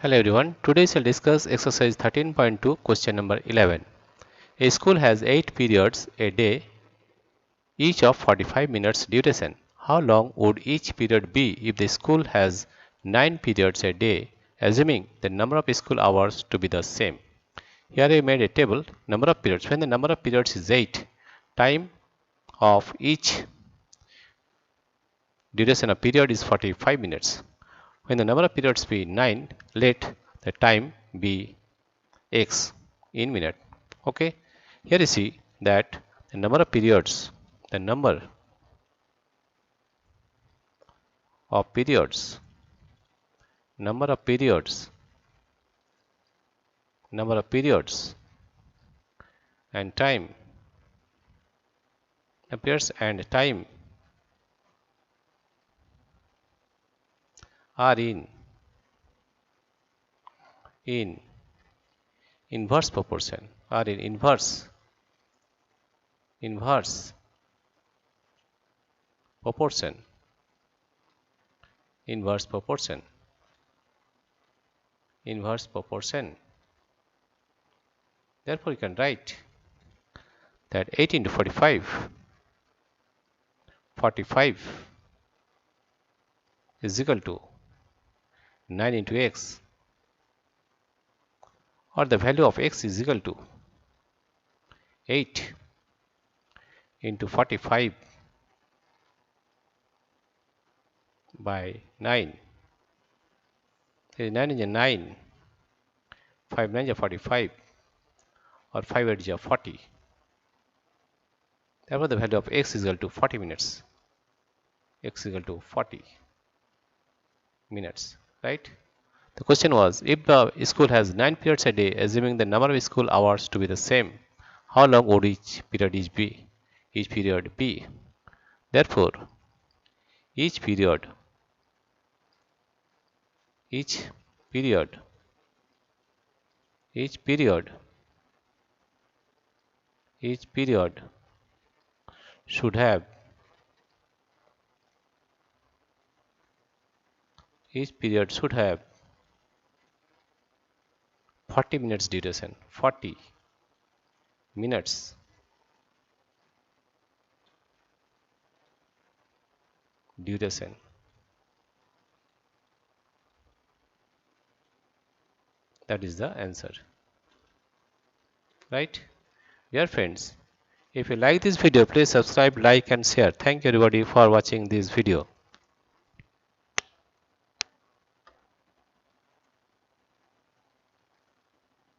Hello everyone, today we will discuss exercise 13.2 question number 11. A school has 8 periods a day, each of 45 minutes duration. How long would each period be if the school has 9 periods a day, assuming the number of school hours to be the same? Here I made a table, number of periods. When the number of periods is 8, time of each duration of period is 45 minutes. When the number of periods be 9, let the time be x in minute. Okay, here you see that the number of periods, the number of periods, number of periods, number of periods, and time appears and time are in inverse proportion, are in inverse proportion, inverse proportion, inverse proportion. Therefore, you can write that 8 into 45, 45 is equal to 9 into x, or the value of x is equal to 8 into 45 by 9. 9 is 9, 5 9 is 45, or 5 8 is 40. Therefore, the value of x is equal to 40 minutes. X is equal to 40 minutes, right? The question was, if the school has 9 periods a day, assuming the number of school hours to be the same, how long would each period be? Therefore, each period should have 40 minutes duration. 40 minutes duration. That is the answer, right? Dear friends, if you like this video, please subscribe, like and share. Thank you everybody for watching this video.